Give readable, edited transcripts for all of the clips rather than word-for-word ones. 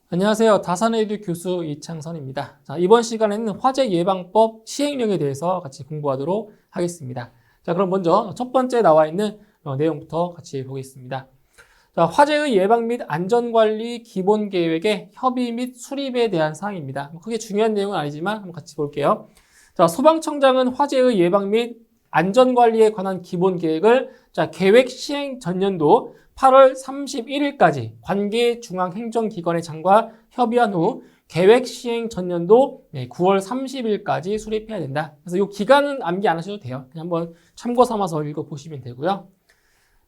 안녕하세요. 다산에듀 교수 이창선입니다. 자, 이번 시간에는 화재 예방법 시행령에 대해서 같이 공부하도록 하겠습니다. 자, 그럼 먼저 첫 번째 나와 있는 내용부터 같이 보겠습니다. 자, 화재의 예방 및 안전관리 기본계획의 협의 및 수립에 대한 사항입니다. 크게 중요한 내용은 아니지만 한번 같이 볼게요. 자, 소방청장은 화재의 예방 및 안전관리에 관한 기본계획을 계획 시행 전년도 8월 31일까지 관계 중앙행정기관의 장과 협의한 후 계획 시행 전년도 9월 30일까지 수립해야 된다. 그래서 이 기간은 암기 안 하셔도 돼요. 그냥 한번 참고 삼아서 읽어보시면 되고요.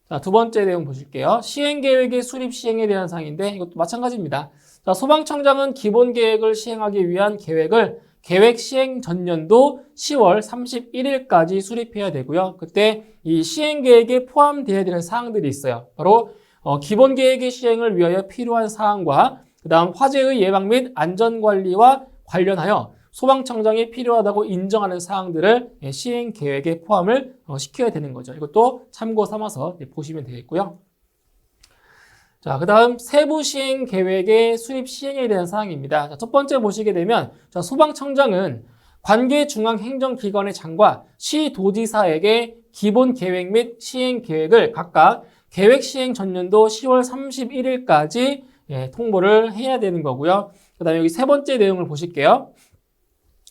자, 두 번째 내용 보실게요. 시행계획의 수립 시행에 대한 사항인데 이것도 마찬가지입니다. 자, 소방청장은 기본계획을 시행하기 위한 계획을 계획 시행 전년도 10월 31일까지 수립해야 되고요. 그때 이 시행계획에 포함되어야 되는 사항들이 있어요. 바로 기본계획의 시행을 위하여 필요한 사항과 그 다음 화재의 예방 및 안전관리와 관련하여 소방청장이 필요하다고 인정하는 사항들을 시행계획에 포함을 시켜야 되는 거죠. 이것도 참고 삼아서 보시면 되겠고요. 자, 그 다음 세부 시행 계획의 수립 시행에 대한 사항입니다. 자, 첫 번째 보시게 되면 소방청장은 관계 중앙행정기관의 장과 시도지사에게 기본 계획 및 시행 계획을 각각 계획 시행 전년도 10월 31일까지 통보를 해야 되는 거고요. 그 다음에 여기 세 번째 내용을 보실게요.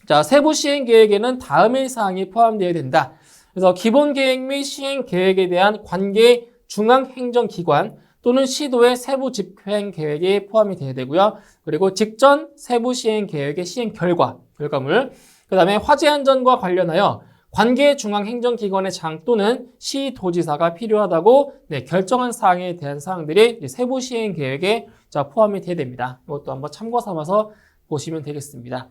자, 세부 시행 계획에는 다음의 사항이 포함되어야 된다. 그래서 기본 계획 및 시행 계획에 대한 관계 중앙행정기관 또는 시도의 세부 집행 계획이 포함이 돼야 되고요. 그리고 직전 세부 시행 계획의 시행 결과물. 그 다음에 화재 안전과 관련하여 관계 중앙행정기관의 장 또는 시도지사가 필요하다고 결정한 사항에 대한 사항들이 세부 시행 계획에 포함이 돼야 됩니다. 이것도 한번 참고 삼아서 보시면 되겠습니다.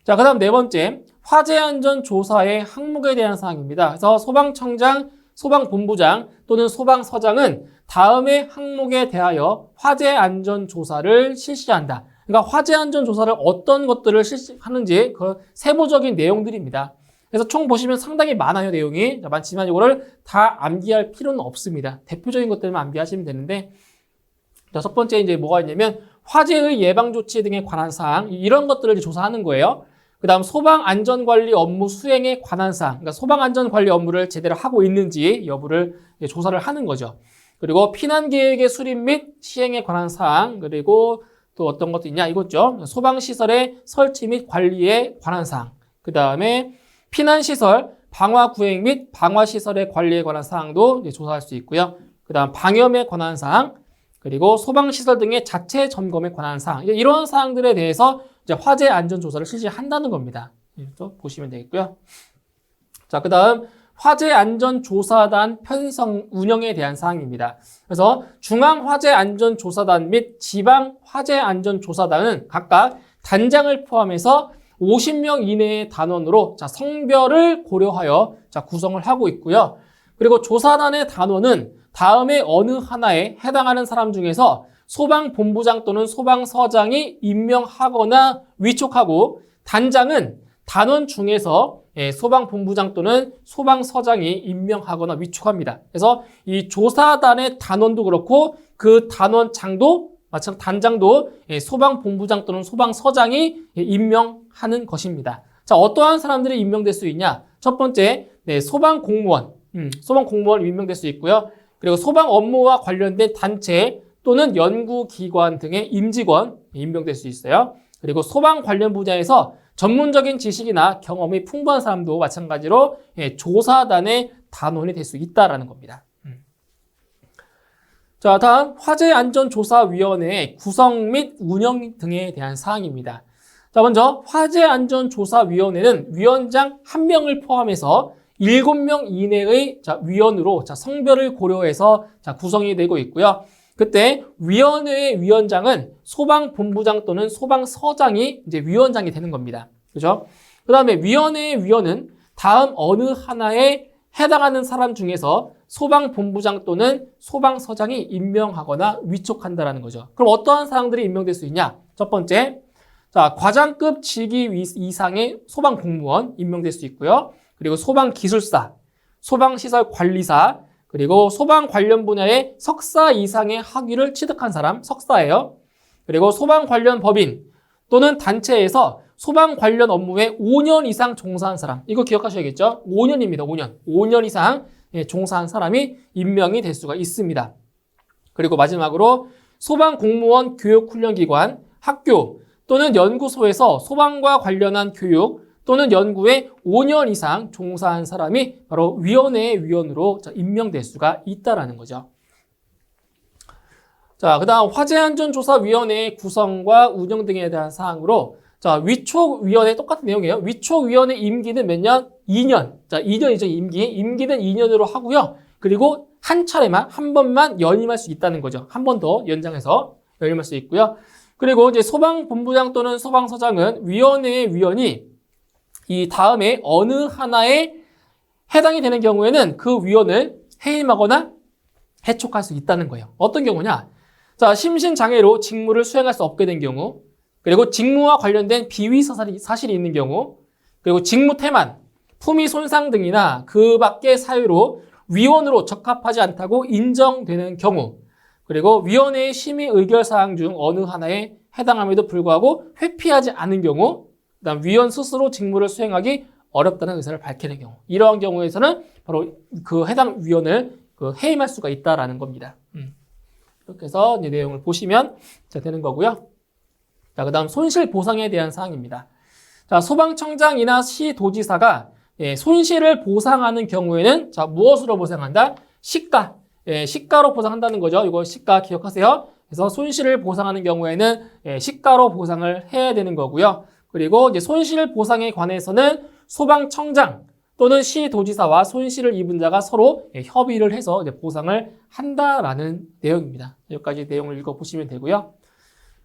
자, 그 다음 네 번째, 화재 안전 조사의 항목에 대한 사항입니다. 그래서 소방청장, 소방본부장 또는 소방서장은 다음의 항목에 대하여 화재 안전 조사를 실시한다. 그러니까 화재 안전 조사를 어떤 것들을 실시하는지 그 세부적인 내용들입니다. 그래서 총 보시면 상당히 많아요, 내용이. 많지만 이거를 다 암기할 필요는 없습니다. 대표적인 것들만 암기하시면 되는데, 자, 첫 번째 이제 뭐가 있냐면 화재의 예방 조치 등에 관한 사항, 이런 것들을 조사하는 거예요. 그 다음 소방안전관리 업무 수행에 관한 사항, 그러니까 소방안전관리 업무를 제대로 하고 있는지 여부를 조사를 하는 거죠. 그리고 피난계획의 수립 및 시행에 관한 사항, 그리고 또 어떤 것도 있냐 이거죠. 소방시설의 설치 및 관리에 관한 사항, 그 다음에 피난시설, 방화구획 및 방화시설의 관리에 관한 사항도 조사할 수 있고요. 그 다음 방염에 관한 사항, 그리고 소방시설 등의 자체 점검에 관한 사항, 이런 사항들에 대해서 이제 화재 안전 조사를 실시한다는 겁니다. 또 보시면 되겠고요. 자, 그 다음 화재 안전 조사단 편성 운영에 대한 사항입니다. 그래서 중앙 화재 안전 조사단 및 지방 화재 안전 조사단은 각각 단장을 포함해서 50명 이내의 단원으로 성별을 고려하여 구성을 하고 있고요. 그리고 조사단의 단원은 다음에 어느 하나에 해당하는 사람 중에서 소방본부장 또는 소방서장이 임명하거나 위촉하고, 단장은 단원 중에서 소방본부장 또는 소방서장이 임명하거나 위촉합니다. 그래서 이 조사단의 단원도 그렇고 그 단원장도 마찬가지로 단장도 소방본부장 또는 소방서장이 임명하는 것입니다. 자, 어떠한 사람들이 임명될 수 있냐? 첫 번째, 소방공무원, 소방공무원이 임명될 수 있고요. 그리고 소방 업무와 관련된 단체 또는 연구기관 등의 임직원 임명될 수 있어요. 그리고 소방 관련 분야에서 전문적인 지식이나 경험이 풍부한 사람도 마찬가지로 조사단의 단원이 될 수 있다라는 겁니다. 자, 다음 화재안전조사위원회의 구성 및 운영 등에 대한 사항입니다. 자, 먼저 화재안전조사위원회는 위원장 1명을 포함해서 7명 이내의 위원으로 성별을 고려해서 구성이 되고 있고요. 그때 위원회의 위원장은 소방본부장 또는 소방서장이 이제 위원장이 되는 겁니다. 그죠? 그 다음에 위원회의 위원은 다음 어느 하나에 해당하는 사람 중에서 소방본부장 또는 소방서장이 임명하거나 위촉한다라는 거죠. 그럼 어떠한 사항들이 임명될 수 있냐? 첫 번째, 과장급 직위 이상의 소방공무원 임명될 수 있고요. 그리고 소방기술사, 소방시설관리사, 그리고 소방 관련 분야의 석사 이상의 학위를 취득한 사람, 석사예요. 그리고 소방 관련 법인 또는 단체에서 소방 관련 업무에 5년 이상 종사한 사람. 이거 기억하셔야겠죠? 5년입니다. 5년. 5년 이상 종사한 사람이 임명이 될 수가 있습니다. 그리고 마지막으로 소방 공무원 교육훈련기관, 학교 또는 연구소에서 소방과 관련한 교육 또는 연구에 5년 이상 종사한 사람이 바로 위원회의 위원으로 임명될 수가 있다라는 거죠. 자, 그다음 화재안전조사위원회의 구성과 운영 등에 대한 사항으로 자, 위촉위원회 똑같은 내용이에요. 위촉위원회 임기는 몇 년? 2년. 자, 2년이죠, 임기는 2년으로 하고요. 그리고 한 차례만, 한 번만 연임할 수 있다는 거죠. 한 번 더 연장해서 연임할 수 있고요. 그리고 이제 소방본부장 또는 소방서장은 위원회의 위원이 이 다음에 어느 하나에 해당이 되는 경우에는 그 위원을 해임하거나 해촉할 수 있다는 거예요. 어떤 경우냐? 자, 심신장애로 직무를 수행할 수 없게 된 경우, 그리고 직무와 관련된 비위 사실이 있는 경우, 그리고 직무 태만, 품위 손상 등이나 그 밖의 사유로 위원으로 적합하지 않다고 인정되는 경우, 그리고 위원회의 심의 의결 사항 중 어느 하나에 해당함에도 불구하고 회피하지 않은 경우, 그다음 위원 스스로 직무를 수행하기 어렵다는 의사를 밝히는 경우, 이러한 경우에서는 바로 그 해당 위원을 해임할 수가 있다라는 겁니다. 이렇게 해서 이제 내용을 보시면 되는 거고요. 자, 그다음 손실 보상에 대한 사항입니다. 자, 소방청장이나 시도지사가 손실을 보상하는 경우에는 자, 무엇으로 보상한다? 시가. 시가로 보상한다는 거죠. 이거 시가 기억하세요. 그래서 손실을 보상하는 경우에는 시가로 보상을 해야 되는 거고요. 그리고 이제 손실 보상에 관해서는 소방청장 또는 시도지사와 손실을 입은 자가 서로 협의를 해서 보상을 한다라는 내용입니다. 여기까지 내용을 읽어보시면 되고요.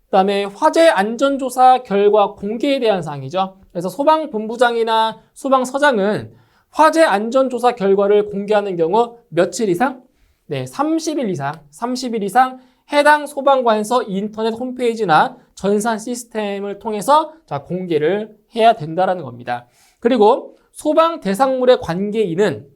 그다음에 화재 안전조사 결과 공개에 대한 사항이죠. 그래서 소방본부장이나 소방서장은 화재 안전조사 결과를 공개하는 경우 며칠 이상? 네, 30일 이상 해당 소방관서 인터넷 홈페이지나 전산 시스템을 통해서 자, 공개를 해야 된다는 겁니다. 그리고 소방 대상물의 관계인은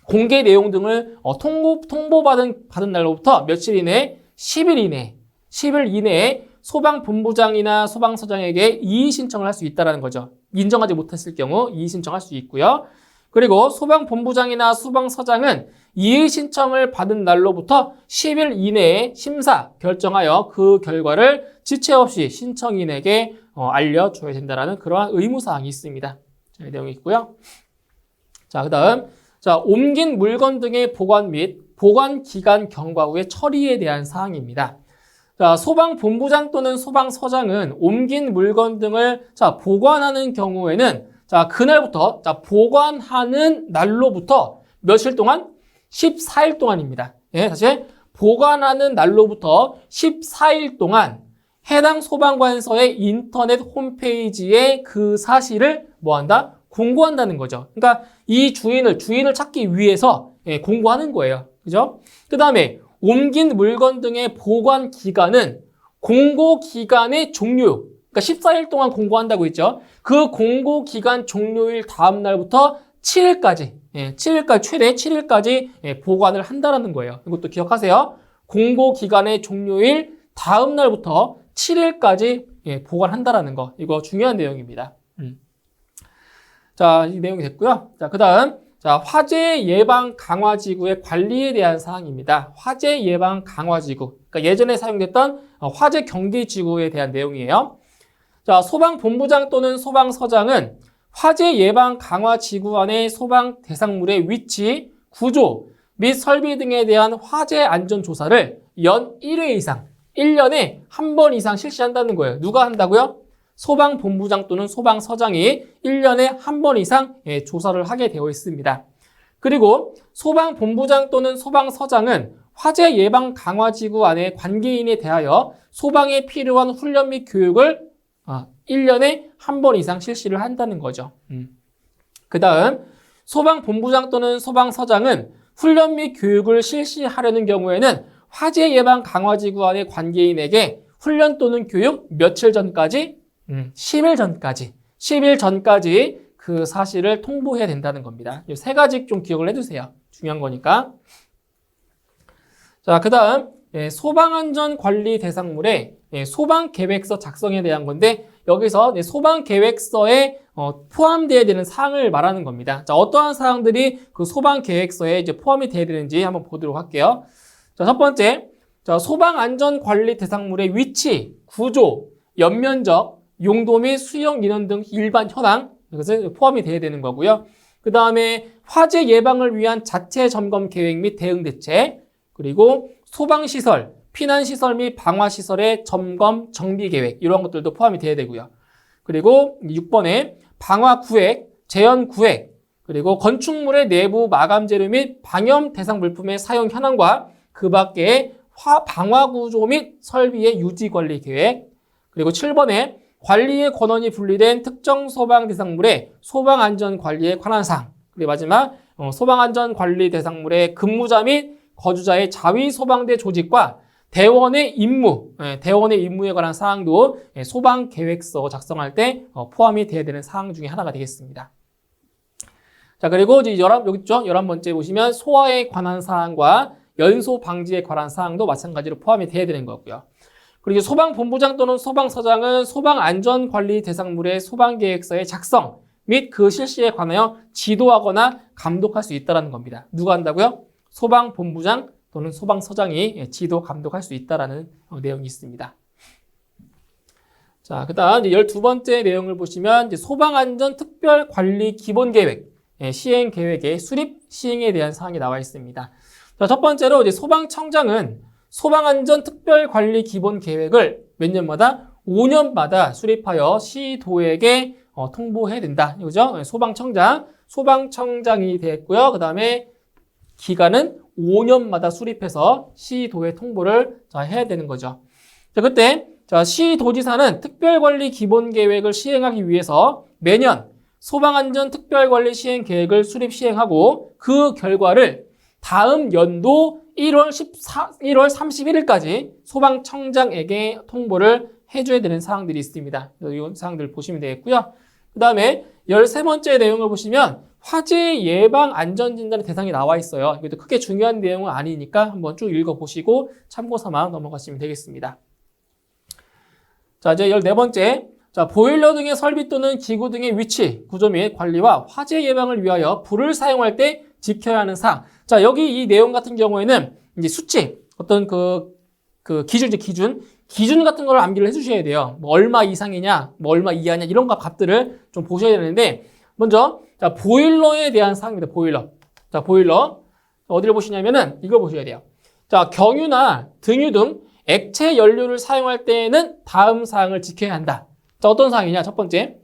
공개 내용 등을 통보받은 날로부터 며칠 이내, 10일 이내에 소방본부장이나 소방서장에게 이의 신청을 할 수 있다는 거죠. 인정하지 못했을 경우 이의 신청할 수 있고요. 그리고 소방본부장이나 소방서장은 이의 신청을 받은 날로부터 10일 이내에 심사, 결정하여 그 결과를 지체 없이 신청인에게 알려줘야 된다는 그러한 의무사항이 있습니다. 자, 이 내용이 있고요. 자, 그 다음, 자, 옮긴 물건 등의 보관 및 보관기간 경과 후의 처리에 대한 사항입니다. 자, 소방본부장 또는 소방서장은 옮긴 물건 등을 자, 보관하는 경우에는 자, 그날부터 자, 보관하는 날로부터 며칠 동안? 14일 동안입니다. 예, 다시 보관하는 날로부터 14일 동안 해당 소방관서의 인터넷 홈페이지에 그 사실을 뭐한다? 공고한다는 거죠. 그러니까 이 주인을 찾기 위해서 공고하는 거예요. 그죠? 그 다음에 옮긴 물건 등의 보관 기간은 공고 기간의 종료, 그러니까 14일 동안 공고한다고 했죠. 그 공고 기간 종료일 다음 날부터 7일까지, 최대 7일까지 보관을 한다는 거예요. 이것도 기억하세요. 공고 기간의 종료일 다음 날부터 7일까지 보관한다는 거. 이거 중요한 내용입니다. 자, 이 내용이 됐고요. 자, 그 다음. 자, 화재 예방 강화지구의 관리에 대한 사항입니다. 화재 예방 강화지구. 그러니까 예전에 사용됐던 화재 경계지구에 대한 내용이에요. 자, 소방본부장 또는 소방서장은 화재 예방 강화지구 안의 소방 대상물의 위치, 구조 및 설비 등에 대한 화재 안전 조사를 연 1회 이상, 1년에 한 번 이상 실시한다는 거예요. 누가 한다고요? 소방본부장 또는 소방서장이 1년에 한 번 이상 조사를 하게 되어 있습니다. 그리고 소방본부장 또는 소방서장은 화재 예방 강화지구 안의 관계인에 대하여 소방에 필요한 훈련 및 교육을 1년에 한 번 이상 실시를 한다는 거죠. 그 다음 소방본부장 또는 소방서장은 훈련 및 교육을 실시하려는 경우에는 화재 예방 강화지구 안의 관계인에게 훈련 또는 교육 며칠 전까지 10일 전까지 그 사실을 통보해야 된다는 겁니다. 이 세 가지 좀 기억을 해두세요. 중요한 거니까. 자, 그 다음 소방안전관리 대상물의 소방계획서 작성에 대한 건데 여기서 소방계획서에 포함되어야 되는 사항을 말하는 겁니다. 자, 어떠한 사항들이 그 소방계획서에 이제 포함이 되어야 되는지 한번 보도록 할게요. 자, 첫 번째, 자, 소방안전관리 대상물의 위치, 구조, 연면적, 용도 및 수용 인원 등 일반 현황, 이것을 포함이 되어야 되는 거고요. 그 다음에 화재 예방을 위한 자체 점검 계획 및 대응 대책, 그리고 소방시설, 피난시설 및 방화시설의 점검, 정비 계획, 이런 것들도 포함이 되어야 되고요. 그리고 6번에 방화구획, 재현구획, 그리고 건축물의 내부 마감 재료 및 방염 대상 물품의 사용 현황과 그 밖에 방화구조 및 설비의 유지 관리 계획, 그리고 7번에 관리의 권한이 분리된 특정 소방 대상물의 소방안전 관리에 관한 사항, 그리고 마지막 소방안전 관리 대상물의 근무자 및 거주자의 자위 소방대 조직과 대원의 임무에 관한 사항도 소방 계획서 작성할 때 포함이 되어야 되는 사항 중에 하나가 되겠습니다. 자, 그리고 이제 여기 있죠? 11번째 보시면 소화에 관한 사항과 연소 방지에 관한 사항도 마찬가지로 포함이 되어야 되는 거고요. 그리고 소방본부장 또는 소방서장은 소방안전관리 대상물의 소방계획서의 작성 및 그 실시에 관하여 지도하거나 감독할 수 있다는 겁니다. 누가 한다고요? 소방본부장 또는 소방서장이 지도, 감독할 수 있다는 내용이 있습니다. 자, 그 다음 12번째 내용을 보시면 이제 소방안전특별관리기본계획, 시행계획의 수립, 시행에 대한 사항이 나와 있습니다. 자, 첫 번째로 이제 소방청장은 소방안전특별관리기본계획을 몇 년마다? 5년마다 수립하여 시도에게 통보해야 된다. 이거죠? 소방청장이 됐고요. 그 다음에 기간은 5년마다 수립해서 시도에 통보를 해야 되는 거죠. 자, 그때 시도지사는 특별관리기본계획을 시행하기 위해서 매년 소방안전특별관리 시행계획을 수립 시행하고 그 결과를 다음 연도 1월 31일까지 소방청장에게 통보를 해줘야 되는 사항들이 있습니다. 이 사항들 보시면 되겠고요. 그 다음에 13번째 내용을 보시면 화재 예방 안전진단의 대상이 나와 있어요. 이것도 크게 중요한 내용은 아니니까 한번 쭉 읽어보시고 참고 삼아 넘어가시면 되겠습니다. 자, 이제 14번째. 자, 보일러 등의 설비 또는 기구 등의 위치, 구조 및 관리와 화재 예방을 위하여 불을 사용할 때 지켜야 하는 사항. 자, 여기 이 내용 같은 경우에는 이제 수치, 어떤 기준 같은 걸 암기를 해주셔야 돼요. 뭐 얼마 이상이냐, 뭐 얼마 이하냐, 이런 값들을 좀 보셔야 되는데, 먼저, 자, 보일러에 대한 사항입니다. 보일러. 자, 보일러. 어디를 보시냐면은, 이거 보셔야 돼요. 자, 경유나 등유 등 액체 연료를 사용할 때에는 다음 사항을 지켜야 한다. 자, 어떤 사항이냐? 첫 번째,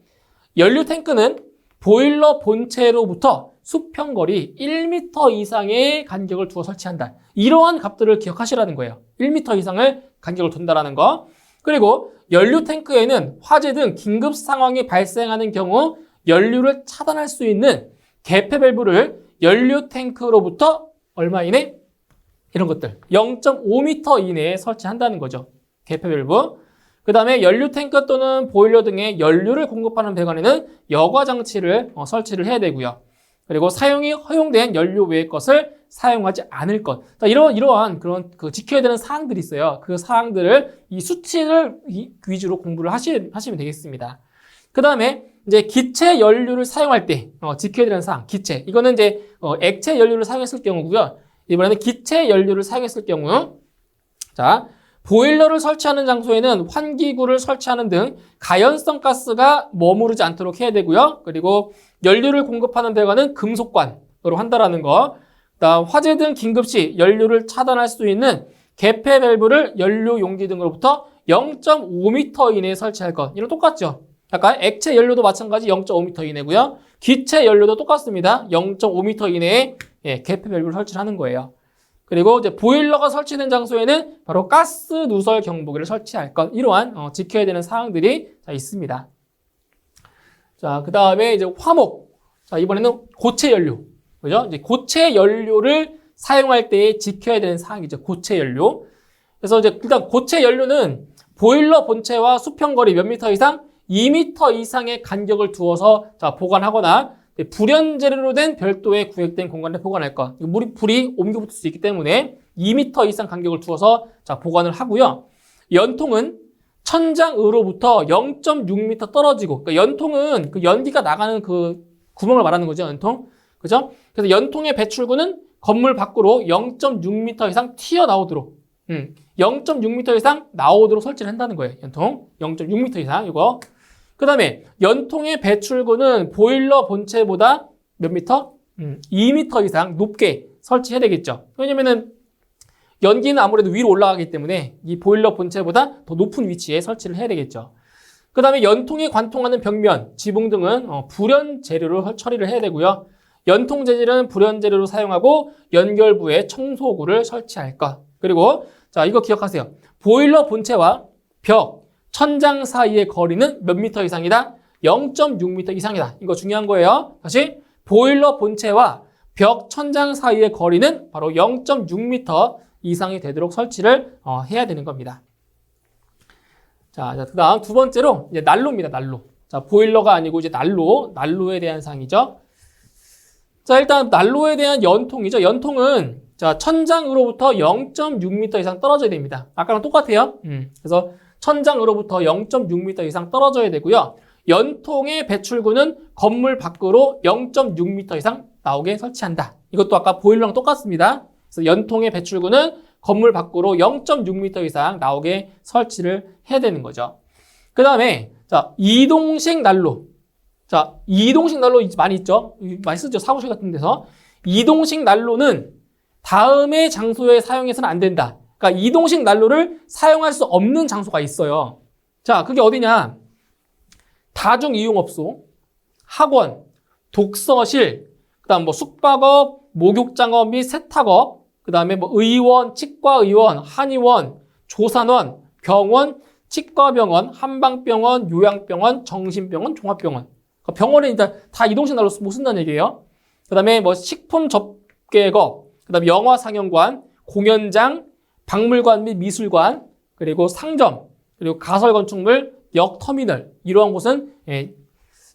연료 탱크는 보일러 본체로부터 수평거리 1m 이상의 간격을 두어 설치한다. 이러한 값들을 기억하시라는 거예요. 1m 이상을 간격을 둔다라는 거. 그리고 연료 탱크에는 화재 등 긴급 상황이 발생하는 경우 연료를 차단할 수 있는 개폐 밸브를 연료 탱크로부터 얼마 이내? 이런 것들 0.5m 이내에 설치한다는 거죠. 개폐 밸브. 그 다음에 연료 탱크 또는 보일러 등의 연료를 공급하는 배관에는 여과 장치를 설치를 해야 되고요. 그리고 사용이 허용된 연료 외의 것을 사용하지 않을 것. 자, 이러한 그런 지켜야 되는 사항들이 있어요. 그 사항들을 이 수치를 위주로 공부를 하시면 되겠습니다. 그 다음에 이제 기체 연료를 사용할 때 지켜야 되는 사항, 기체. 이거는 이제 액체 연료를 사용했을 경우고요. 이번에는 기체 연료를 사용했을 경우, 자, 보일러를 설치하는 장소에는 환기구를 설치하는 등 가연성 가스가 머무르지 않도록 해야 되고요. 그리고 연료를 공급하는 배관은 금속관으로 한다라는 거. 그다음 화재 등 긴급 시 연료를 차단할 수 있는 개폐 밸브를 연료 용기 등으로부터 0.5m 이내에 설치할 것. 이랑 똑같죠. 아까 액체 연료도 마찬가지 0.5m 이내고요. 기체 연료도 똑같습니다. 0.5m 이내에 개폐 밸브를 설치하는 거예요. 그리고 이제 보일러가 설치된 장소에는 바로 가스 누설 경보기를 설치할 것. 이러한 지켜야 되는 사항들이 있습니다. 자, 그 다음에 이제 화목. 자, 이번에는 고체 연료. 그죠? 이제 고체 연료를 사용할 때 지켜야 되는 사항이죠. 고체 연료. 그래서 이제 일단 고체 연료는 보일러 본체와 수평거리 몇 미터 이상? 2m 이상의 간격을 두어서 보관하거나 불연 재료로 된 별도의 구획된 공간에 보관할 것. 불이 옮겨 붙을 수 있기 때문에 2m 이상 간격을 두어서 보관을 하고요. 연통은 천장으로부터 0.6m 떨어지고, 그러니까 연통은 그 연기가 나가는 그 구멍을 말하는 거죠, 연통. 그죠? 그래서 연통의 배출구는 건물 밖으로 0.6m 이상 튀어나오도록, 0.6m 이상 나오도록 설치를 한다는 거예요, 연통. 0.6m 이상, 이거. 그 다음에 연통의 배출구는 보일러 본체보다 몇 미터? 2m 이상 높게 설치해야 되겠죠. 왜냐면은 연기는 아무래도 위로 올라가기 때문에 이 보일러 본체보다 더 높은 위치에 설치를 해야 되겠죠. 그 다음에 연통에 관통하는 벽면, 지붕 등은 불연 재료로 처리를 해야 되고요. 연통 재질은 불연 재료로 사용하고 연결부에 청소구를 설치할 것. 그리고 자, 이거 기억하세요. 보일러 본체와 벽, 천장 사이의 거리는 몇 미터 이상이다? 0.6m 이상이다. 이거 중요한 거예요. 다시 보일러 본체와 벽, 천장 사이의 거리는 바로 0.6m 이상이 되도록 설치를 해야 되는 겁니다. 자, 그다음 두 번째로 이제 난로입니다. 난로. 자, 보일러가 아니고 이제 난로에 대한 사항이죠. 자, 일단 난로에 대한 연통이죠. 연통은 자, 천장으로부터 0.6m 이상 떨어져야 됩니다. 아까랑 똑같아요. 그래서 천장으로부터 0.6m 이상 떨어져야 되고요. 연통의 배출구는 건물 밖으로 0.6m 이상 나오게 설치한다. 이것도 아까 보일러랑 똑같습니다. 그래서 연통의 배출구는 건물 밖으로 0.6m 이상 나오게 설치를 해야 되는 거죠. 그 다음에 자, 이동식 난로. 자, 이동식 난로 많이 있죠? 많이 쓰죠? 사무실 같은 데서. 이동식 난로는 다음의 장소에 사용해서는 안 된다. 그러니까 이동식 난로를 사용할 수 없는 장소가 있어요. 자, 그게 어디냐? 다중이용업소, 학원, 독서실, 그다음 뭐 숙박업, 목욕장업 및 세탁업, 그다음에 뭐 의원, 치과의원, 한의원, 조산원, 병원, 치과병원, 한방병원, 요양병원, 정신병원, 종합병원. 그러니까 병원에 일단 다 이동식 난로 못 쓴다는 얘기예요. 그다음에 뭐 식품 접객업, 그다음에 영화 상영관, 공연장, 박물관 및 미술관, 그리고 상점, 그리고 가설 건축물, 역 터미널 이러한 곳은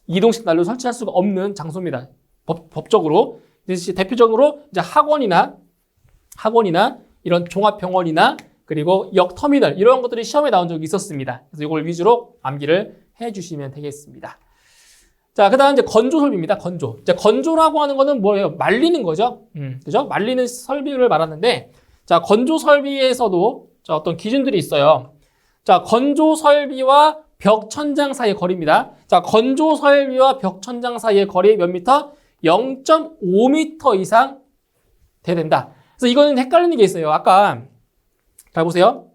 이동식 난로를 설치할 수가 없는 장소입니다. 법적으로. 대표적으로 이제 학원이나 이런 종합병원이나 그리고 역 터미널 이런 것들이 시험에 나온 적이 있었습니다. 그래서 이걸 위주로 암기를 해주시면 되겠습니다. 자, 그다음 이제 건조 설비입니다. 건조. 이제 건조라고 하는 거는 뭐예요? 말리는 거죠. 그죠? 말리는 설비를 말하는데, 자, 건조 설비에서도 자, 어떤 기준들이 있어요. 자, 건조 설비와 벽 천장 사이의 거리입니다. 자, 건조 설비와 벽 천장 사이의 거리 몇 미터? 0.5m 이상 돼야 된다. 그래서 이거는 헷갈리는 게 있어요. 아까 잘 보세요.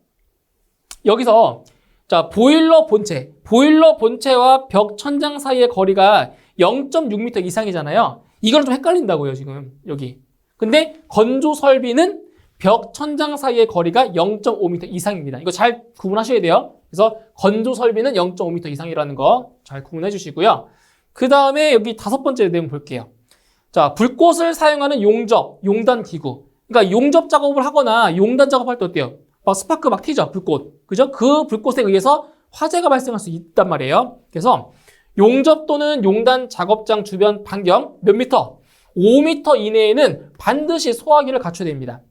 여기서 자, 보일러 본체와 벽 천장 사이의 거리가 0.6m 이상이잖아요. 이걸 좀 헷갈린다고요, 지금 여기. 근데 건조 설비는 벽 천장 사이의 거리가 0.5m 이상입니다. 이거 잘 구분하셔야 돼요. 그래서 건조 설비는 0.5m 이상이라는 거 잘 구분해 주시고요. 그 다음에 여기 다섯 번째 내용 볼게요. 자, 불꽃을 사용하는 용단 기구. 그러니까 용접 작업을 하거나 용단 작업할 때 어때요? 막 스파크 막 튀죠, 불꽃. 그죠? 그 불꽃에 의해서 화재가 발생할 수 있단 말이에요. 그래서 용접 또는 용단 작업장 주변 반경 몇 미터? 5m 이내에는 반드시 소화기를 갖춰야 됩니다.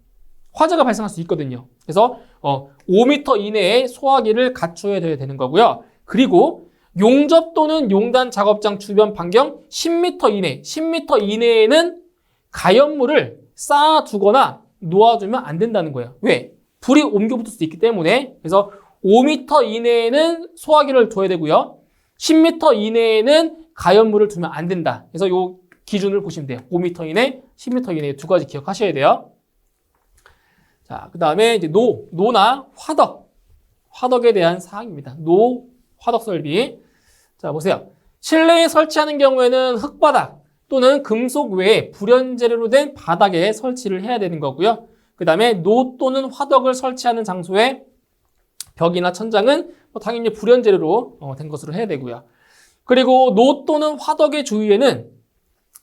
화재가 발생할 수 있거든요. 그래서 5m 이내에 소화기를 갖춰야 되는 거고요. 그리고 용접 또는 용단 작업장 주변 반경 10m 이내에는 가연물을 쌓아두거나 놓아주면 안 된다는 거예요. 왜? 불이 옮겨 붙을 수 있기 때문에. 그래서 5m 이내에는 소화기를 둬야 되고요. 10m 이내에는 가연물을 두면 안 된다. 그래서 이 기준을 보시면 돼요. 5m 이내, 10m 이내 두 가지 기억하셔야 돼요. 자, 그 다음에 이제 노나 화덕에 대한 사항입니다. 화덕 설비. 자, 보세요. 실내에 설치하는 경우에는 흙바닥 또는 금속 외에 불연 재료로 된 바닥에 설치를 해야 되는 거고요. 그 다음에 노 또는 화덕을 설치하는 장소에 벽이나 천장은 당연히 불연 재료로 된 것으로 해야 되고요. 그리고 노 또는 화덕의 주위에는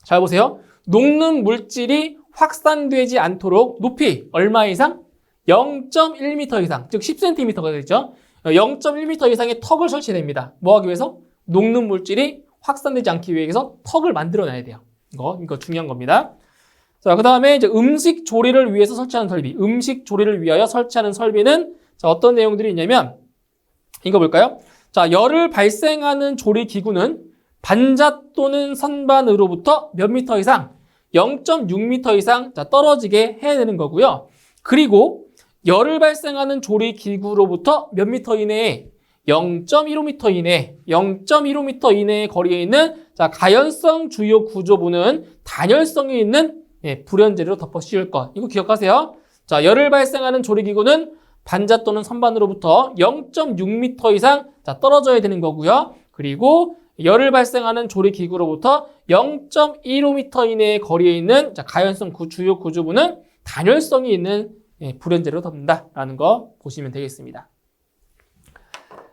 잘 보세요. 녹는 물질이 확산되지 않도록 높이 얼마 이상? 0.1m 이상, 즉 10cm가 되죠. 0.1m 이상의 턱을 설치됩니다. 뭐 하기 위해서? 녹는 물질이 확산되지 않기 위해서 턱을 만들어놔야 돼요. 이거 중요한 겁니다. 자, 그 다음에 이제 음식 조리를 위해서 설치하는 설비. 음식 조리를 위하여 설치하는 설비는 자, 어떤 내용들이 있냐면, 이거 볼까요? 자, 열을 발생하는 조리기구는 반자 또는 선반으로부터 몇 미터 이상, 0.6m 이상 떨어지게 해야 되는 거고요. 그리고 열을 발생하는 조리기구로부터 몇 미터 이내에 0.15m 이내, 0.15m 이내의 거리에 있는 가연성 주요 구조부는 단열성이 있는 불연제로 덮어 씌울 것. 이거 기억하세요. 자, 열을 발생하는 조리기구는 반자 또는 선반으로부터 0.6m 이상 떨어져야 되는 거고요. 그리고 열을 발생하는 조리기구로부터 0.15m 이내의 거리에 있는 가연성 주요 구조부는 단열성이 있는 불연제로 덮는다라는 거 보시면 되겠습니다.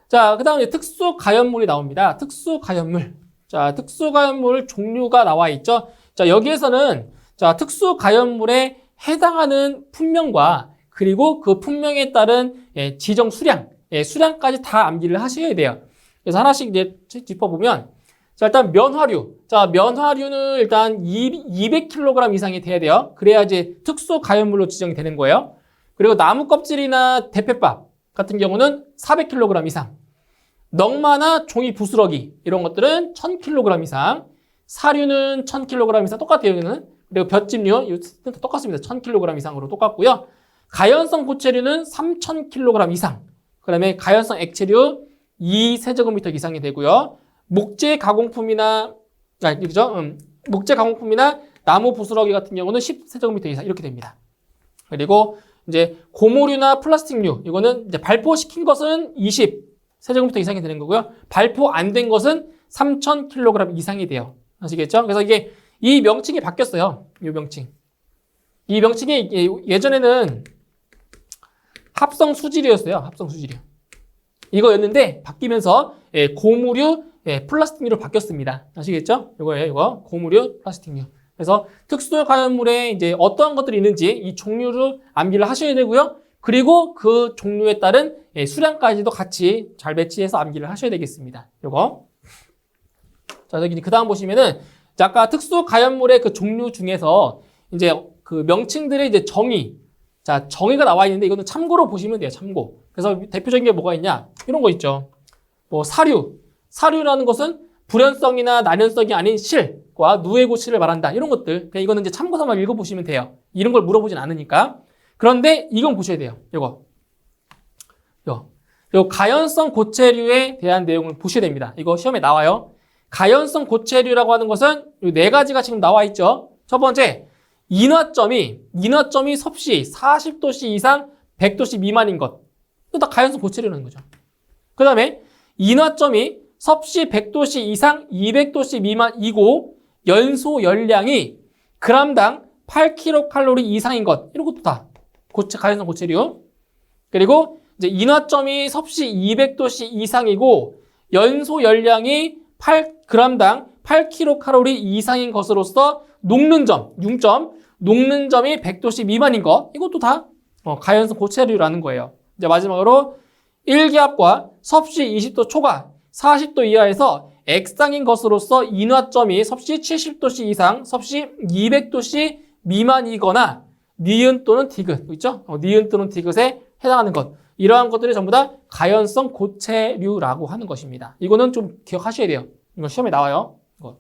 자, 그 다음에 특수 가연물이 나옵니다. 특수 가연물. 자, 특수 가연물 종류가 나와 있죠. 자, 여기에서는 특수 가연물에 해당하는 품명과 그리고 그 품명에 따른 지정 수량, 수량까지 다 암기를 하셔야 돼요. 그래서 하나씩 이제 짚어보면, 자, 일단 면화류. 자, 면화류는 일단 200kg 이상이 돼야 돼요. 그래야 이제 특수 가연물로 지정이 되는 거예요. 그리고 나무 껍질이나 대패밥 같은 경우는 400kg 이상. 넝마나 종이 부스러기 이런 것들은 1000kg 이상. 사류는 1000kg 이상 똑같아요. 여기는. 그리고 볏짚류 이것도 똑같습니다. 1000kg 이상으로 똑같고요. 가연성 고체류는 3000kg 이상. 그다음에 가연성 액체류 2세제곱미터 이상이 되고요. 목재 가공품이나 목재 가공품이나 나무 부스러기 같은 경우는 10세제곱미터 이상 이렇게 됩니다. 그리고 이제 고무류나 플라스틱류 이거는 이제 발포시킨 것은 20세제곱미터 이상이 되는 거고요. 발포 안 된 것은 3000kg 이상이 돼요. 아시겠죠? 그래서 이게 이 명칭이 바뀌었어요. 이 명칭. 이 명칭이 예전에는 합성 수질이었어요. 합성 수질이요. 이거였는데 바뀌면서 고무류, 플라스틱류로 바뀌었습니다. 아시겠죠? 이거예요. 이거 고무류, 플라스틱류. 그래서 특수 가연물에 이제 어떠한 것들이 있는지 이 종류를 암기를 하셔야 되고요. 그리고 그 종류에 따른 수량까지도 같이 잘 배치해서 암기를 하셔야 되겠습니다. 요거. 자, 여기 그 다음 보시면은 아까 특수 가연물의 그 종류 중에서 이제 그 명칭들의 이제 정의. 자, 정의가 나와 있는데 이거는 참고로 보시면 돼요. 참고. 그래서 대표적인 게 뭐가 있냐? 이런 거 있죠. 뭐 사류. 사류라는 것은 불연성이나 난연성이 아닌 실과 누에고 실을 말한다. 이런 것들. 그냥 이거는 이제 참고서만 읽어보시면 돼요. 이런 걸 물어보진 않으니까. 그런데 이건 보셔야 돼요. 요 가연성 고체류에 대한 내용을 보셔야 됩니다. 이거 시험에 나와요. 가연성 고체류라고 하는 것은 이 네 가지가 지금 나와 있죠. 첫 번째, 인화점이 섭씨 40도씨 이상 100도씨 미만인 것. 이거 다 가연성 고체류라는 거죠. 그 다음에 인화점이 섭씨 100도씨 이상 200도씨 미만이고 연소 열량이 g당 8kcal 이상인 것. 이런 것도 다 가연성 고체류. 그리고 이제 인화점이 섭씨 200도씨 이상이고 연소 열량이 g당 8kcal 이상인 것으로서 녹는 점, 융점, 녹는 점이 100도씨 미만인 것. 이것도 다 가연성 고체류라는 거예요. 이제 마지막으로 1기압과 섭씨 20도 초과 40도 이하에서 액상인 것으로서 인화점이 섭씨 70도씨 이상, 섭씨 200도씨 미만이거나 니은 또는 디귿, 있죠? 니은 또는 디귿에 해당하는 것. 이러한 것들이 전부 다 가연성 고체류라고 하는 것입니다. 이거는 좀 기억하셔야 돼요. 이거 시험에 나와요. 이거.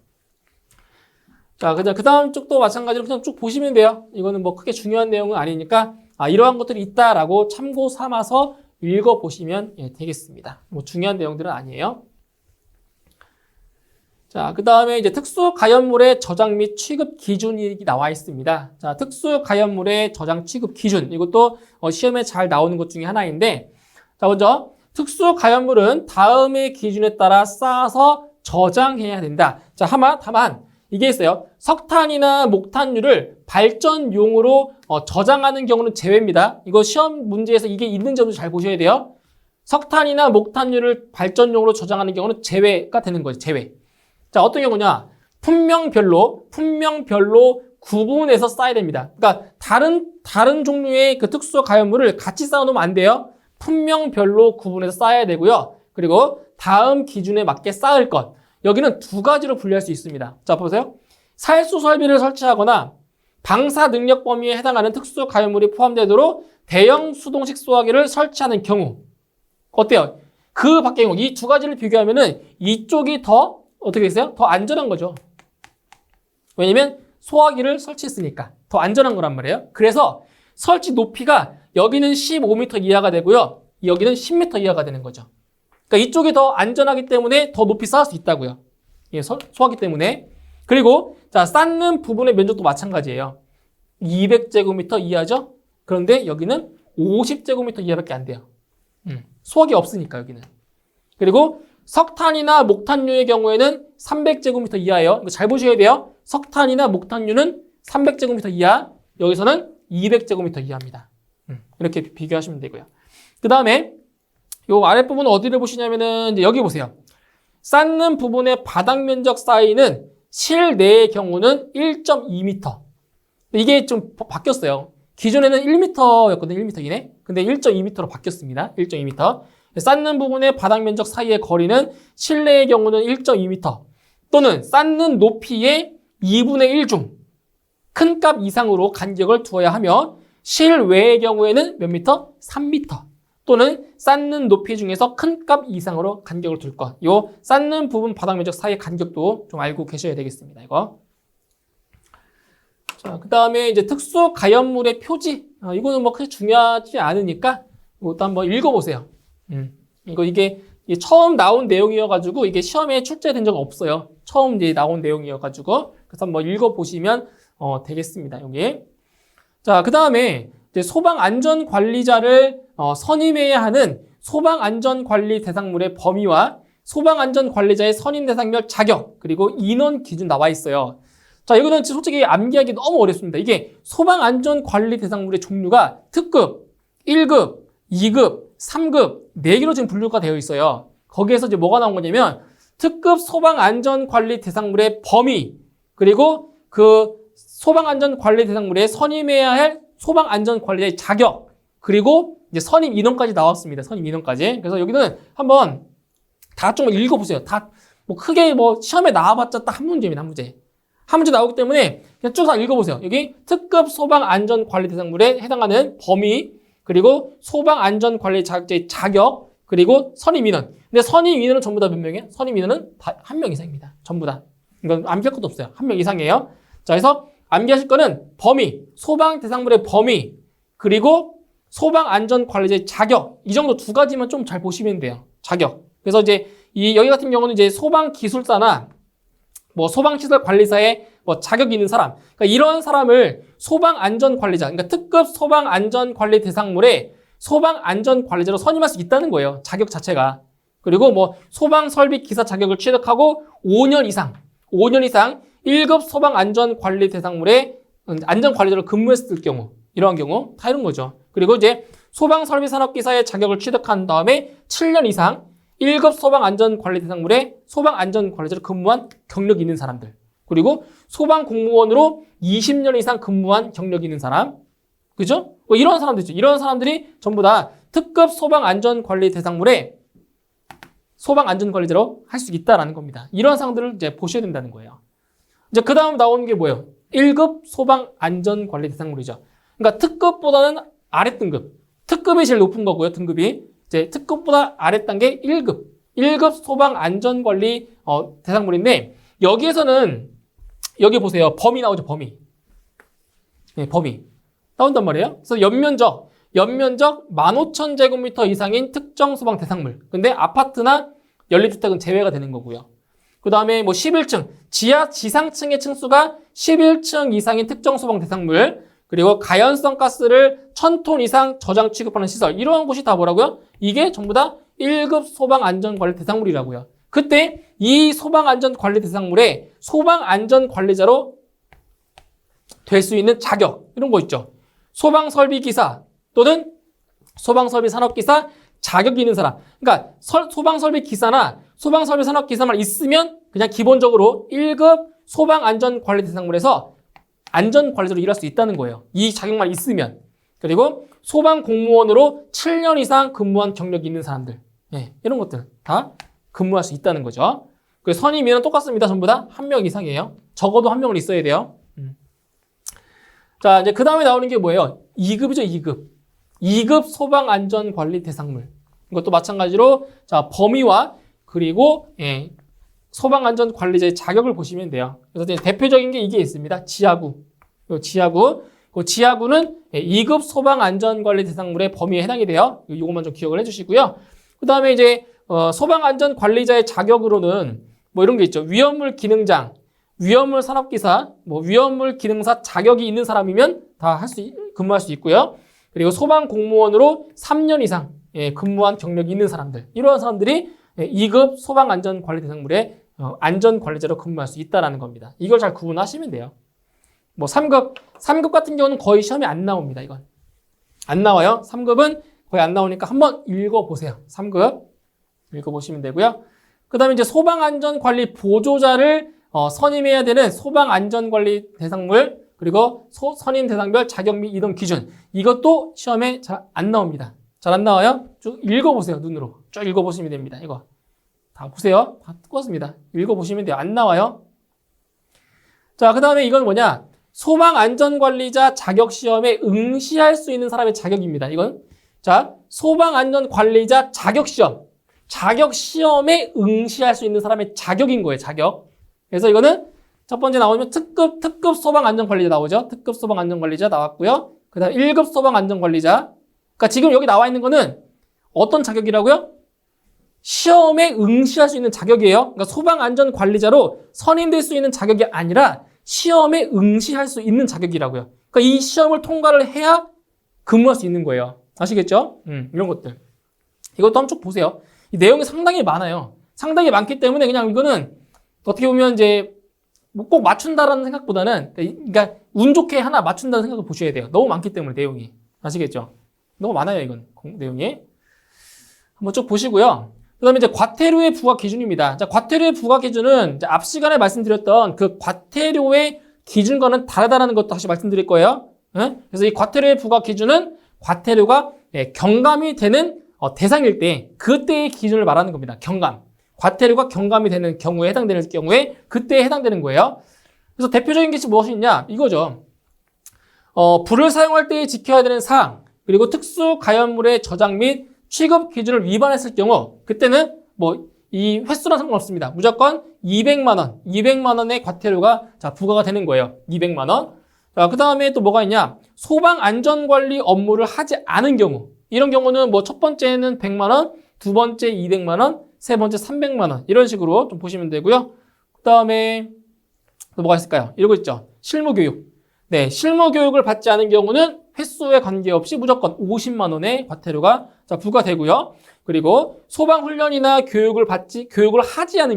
자, 그 다음 쪽도 마찬가지로 그냥 쭉 보시면 돼요. 이거는 뭐 크게 중요한 내용은 아니니까 이러한 것들이 있다라고 참고 삼아서 읽어보시면 되겠습니다. 뭐 중요한 내용들은 아니에요. 자, 그 다음에 이제 특수 가연물의 저장 및 취급 기준이 나와 있습니다. 자, 특수 가연물의 저장 취급 기준. 이것도 시험에 잘 나오는 것 중에 하나인데, 자, 먼저 특수 가연물은 다음의 기준에 따라 쌓아서 저장해야 된다. 자, 다만 이게 있어요. 석탄이나 목탄류를 발전용으로 저장하는 경우는 제외입니다. 이거 시험 문제에서 이게 있는 점도 잘 보셔야 돼요. 석탄이나 목탄류를 발전용으로 저장하는 경우는 제외가 되는 거죠. 제외. 자, 어떤 경우냐? 품명별로 구분해서 쌓아야 됩니다. 그러니까 다른 종류의 그 특수 가연물을 같이 쌓아놓으면 안 돼요. 품명별로 구분해서 쌓아야 되고요. 그리고 다음 기준에 맞게 쌓을 것. 여기는 두 가지로 분류할 수 있습니다. 자, 보세요. 살수 설비를 설치하거나 방사 능력 범위에 해당하는 특수 가연물이 포함되도록 대형 수동식 소화기를 설치하는 경우. 어때요? 그 밖의 경우 이 두 가지를 비교하면은 이쪽이 더 어떻게 됐어요? 더 안전한 거죠. 왜냐면 소화기를 설치했으니까 더 안전한 거란 말이에요. 그래서 설치 높이가 여기는 15m 이하가 되고요. 여기는 10m 이하가 되는 거죠. 그러니까 이쪽이 더 안전하기 때문에 더 높이 쌓을 수 있다고요. 예, 소화기 때문에. 그리고 자, 쌓는 부분의 면적도 마찬가지예요. 200제곱미터 이하죠. 그런데 여기는 50제곱미터 이하밖에 안 돼요. 소화기 없으니까 여기는. 그리고 석탄이나 목탄유의 경우에는 300제곱미터 이하예요. 이거 잘 보셔야 돼요. 석탄이나 목탄유는 300제곱미터 이하, 여기서는 200제곱미터 이하입니다. 이렇게 비교하시면 되고요. 그 다음에 요 아랫부분 어디를 보시냐면은 이제 여기 보세요. 쌓는 부분의 바닥 면적 사이는 실내의 경우는 1.2m. 이게 좀 바뀌었어요. 기존에는 1m였거든요. 1m이네. 근데 1.2m로 바뀌었습니다. 1.2m. 쌓는 부분의 바닥 면적 사이의 거리는 실내의 경우는 1.2m 또는 쌓는 높이의 2분의 1 중 큰 값 이상으로 간격을 두어야 하며 실외의 경우에는 몇 미터? 3m 또는 쌓는 높이 중에서 큰 값 이상으로 간격을 둘 것. 요 쌓는 부분 바닥 면적 사이의 간격도 좀 알고 계셔야 되겠습니다. 이거. 자, 그 다음에 이제 특수 가연물의 표지. 이거는 뭐 크게 중요하지 않으니까 이것도 한번 읽어보세요. 이게 처음 나온 내용이어가지고 이게 시험에 출제된 적 없어요. 처음 이제 나온 내용이어가지고 그래서 한번 읽어보시면 되겠습니다. 여기. 자, 그 다음에 이제 소방안전관리자를 선임해야 하는 소방안전관리 대상물의 범위와 소방안전관리자의 선임 대상별 자격 그리고 인원 기준 나와 있어요. 자, 이거는 솔직히 암기하기 너무 어렵습니다. 이게 소방안전관리 대상물의 종류가 특급, 1급, 2급, 3급 4개로 지금 분류가 되어 있어요. 거기에서 이제 뭐가 나온 거냐면 특급 소방안전관리 대상물의 범위 그리고 그 소방안전관리 대상물에 선임해야 할 소방안전관리자의 자격 그리고 이제 선임 인원까지 나왔습니다. 선임 인원까지. 그래서 여기는 한번 다 좀 읽어보세요. 다 뭐 크게 뭐 시험에 나와봤자 딱 한 문제입니다. 한 문제. 한 문제 나오기 때문에 그냥 쭉 다 읽어보세요. 여기 특급 소방안전관리 대상물에 해당하는 범위 그리고 소방안전관리 자격자의 자격 그리고 선임인원. 근데 선임인원은 전부 다 몇 명이에요? 선임인원은 다 1명 이상입니다. 전부 다. 이건 암기할 것도 없어요. 1명 이상이에요. 자, 그래서 암기하실 거는 범위, 소방 대상물의 범위 그리고 소방안전관리자의 자격 이 정도 두 가지만 좀 잘 보시면 돼요. 자격. 그래서 이제 여기 같은 경우는 이제 소방기술사나 뭐 소방시설 관리사의 뭐 자격이 있는 사람, 그러니까 이런 사람을 소방안전관리자, 그러니까 특급 소방안전관리 대상물에 소방안전관리자로 선임할 수 있다는 거예요. 자격 자체가. 그리고 뭐 소방설비기사 자격을 취득하고 5년 이상 1급 소방안전관리 대상물에 안전관리자로 근무했을 경우, 이러한 경우 다 이런 거죠. 그리고 이제 소방설비산업기사의 자격을 취득한 다음에 7년 이상 1급 소방안전관리 대상물에 소방안전관리자로 근무한 경력이 있는 사람들. 그리고 소방공무원으로 20년 이상 근무한 경력이 있는 사람. 그죠? 뭐 이런 사람들이죠. 이런 사람들이 전부 다 특급 소방안전관리 대상물에 소방안전관리자로 할 수 있다라는 겁니다. 이런 사람들을 이제 보셔야 된다는 거예요. 이제 그 다음 나오는 게 뭐예요? 1급 소방안전관리 대상물이죠. 그러니까 특급보다는 아래 등급. 특급이 제일 높은 거고요. 등급이. 이제 특급보다 아래 단계 1급 소방안전관리 대상물인데 여기에서는 여기 보세요. 범위 나오죠. 범위. 네, 범위. 나온단 말이에요. 그래서 연면적 15,000제곱미터 이상인 특정 소방 대상물. 근데 아파트나 연립주택은 제외가 되는 거고요. 그 다음에 뭐 11층, 지상층의 층수가 11층 이상인 특정 소방 대상물. 그리고 가연성 가스를 1000톤 이상 저장 취급하는 시설. 이러한 곳이 다 뭐라고요? 이게 전부 다 1급 소방안전관리 대상물이라고요. 그때 이 소방안전관리 대상물에 소방안전관리자로 될 수 있는 자격. 이런 거 있죠. 소방설비기사 또는 소방설비산업기사 자격이 있는 사람. 그러니까 소방설비기사나 소방설비산업기사만 있으면 그냥 기본적으로 1급 소방안전관리 대상물에서 안전관리자로 일할 수 있다는 거예요. 이 자격만 있으면. 그리고 소방공무원으로 7년 이상 근무한 경력이 있는 사람들. 예, 이런 것들 다 근무할 수 있다는 거죠. 그 선임인은 똑같습니다. 전부 다 1명 이상이에요. 적어도 1명은 있어야 돼요. 자, 이제 그 다음에 나오는 게 뭐예요? 2급이죠, 2급. 2급 소방안전관리 대상물. 이것도 마찬가지로 자, 범위와 그리고 소방안전관리자의 자격을 보시면 돼요. 그래서 이제 대표적인 게 이게 있습니다. 지하구. 요 지하구. 그 지하구는 2급 소방안전관리 대상물의 범위에 해당이 돼요. 이것만 좀 기억을 해주시고요. 그 다음에 이제 소방안전관리자의 자격으로는 뭐 이런 게 있죠. 위험물 기능장, 위험물 산업기사, 뭐 위험물 기능사 자격이 있는 사람이면 다 근무할 수 있고요. 그리고 소방공무원으로 3년 이상 근무한 경력이 있는 사람들, 이러한 사람들이 2급 소방안전관리 대상물의 안전관리자로 근무할 수 있다는 겁니다. 이걸 잘 구분하시면 돼요. 뭐 3급 같은 경우는 거의 시험에 안 나옵니다. 이건 안 나와요. 3급은 거의 안 나오니까 한번 읽어보세요. 3급 읽어보시면 되고요. 그 다음에 이제 소방안전관리 보조자를 선임해야 되는 소방안전관리 대상물, 그리고 선임 대상별 자격 및 이동 기준, 이것도 시험에 잘 안 나옵니다. 잘 안 나와요. 쭉 읽어보세요. 눈으로 쭉 읽어보시면 됩니다. 이거 다 보세요. 다 뜯었습니다. 읽어보시면 돼요. 안 나와요. 자, 그 다음에 이건 뭐냐, 소방안전관리자 자격시험에 응시할 수 있는 사람의 자격입니다. 이건 자, 소방안전관리자 자격시험, 자격시험에 응시할 수 있는 사람의 자격인 거예요. 자격. 그래서 이거는 첫 번째 나오면 특급 소방안전관리자 나오죠. 특급 소방안전관리자 나왔고요. 그 다음 1급 소방안전관리자. 그러니까 지금 여기 나와 있는 거는 어떤 자격이라고요? 시험에 응시할 수 있는 자격이에요. 그러니까 소방안전관리자로 선임될 수 있는 자격이 아니라 시험에 응시할 수 있는 자격이라고요. 그러니까 이 시험을 통과를 해야 근무할 수 있는 거예요. 아시겠죠? 이런 것들. 이것도 한번 쭉 보세요. 이 내용이 상당히 많아요. 상당히 많기 때문에 그냥 이거는 어떻게 보면 이제 꼭 맞춘다라는 생각보다는, 그러니까 운 좋게 하나 맞춘다는 생각을 보셔야 돼요. 너무 많기 때문에 내용이. 아시겠죠? 너무 많아요, 이건 내용이. 한번 쭉 보시고요. 그다음에 이제 과태료의 부과 기준입니다. 자, 과태료의 부과 기준은 이제 앞 시간에 말씀드렸던 그 과태료의 기준과는 다르다는 것도 다시 말씀드릴 거예요. 그래서 이 과태료의 부과 기준은 과태료가 경감이 되는 대상일 때, 그때의 기준을 말하는 겁니다. 경감. 과태료가 경감이 되는 경우에 해당되는 경우에 그때에 해당되는 거예요. 그래서 대표적인 게 무엇이냐, 이거죠. 불을 사용할 때 지켜야 되는 사항, 그리고 특수 가연물의 저장 및 취급 기준을 위반했을 경우, 그때는 뭐 이 횟수랑 상관없습니다. 무조건 200만 원의 과태료가 부과가 되는 거예요. 200만 원. 자, 그 다음에 또 뭐가 있냐? 소방 안전관리 업무를 하지 않은 경우, 이런 경우는 뭐 첫 번째는 100만 원, 두 번째 200만 원, 세 번째 300만 원, 이런 식으로 좀 보시면 되고요. 그 다음에 또 뭐가 있을까요? 이러고 있죠. 실무교육. 네, 실무교육을 받지 않은 경우는 횟수에 관계없이 무조건 50만 원의 과태료가 부과되고요. 그리고 소방훈련이나 교육을 하지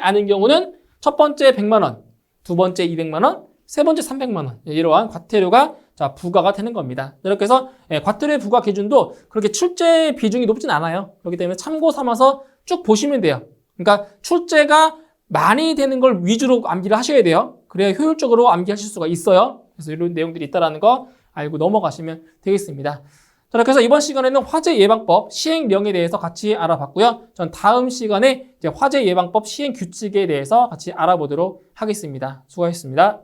않은 경우는 첫 번째 100만 원, 두 번째 200만 원, 세 번째 300만 원, 이러한 과태료가 부과가 되는 겁니다. 이렇게 해서 과태료의 부과 기준도 그렇게 출제 비중이 높진 않아요. 그렇기 때문에 참고 삼아서 쭉 보시면 돼요. 그러니까 출제가 많이 되는 걸 위주로 암기를 하셔야 돼요. 그래야 효율적으로 암기하실 수가 있어요. 그래서 이런 내용들이 있다는 거 알고 넘어가시면 되겠습니다. 자, 이렇게 해서 이번 시간에는 화재 예방법 시행령에 대해서 같이 알아봤고요. 전 다음 시간에 이제 화재 예방법 시행 규칙에 대해서 같이 알아보도록 하겠습니다. 수고하셨습니다.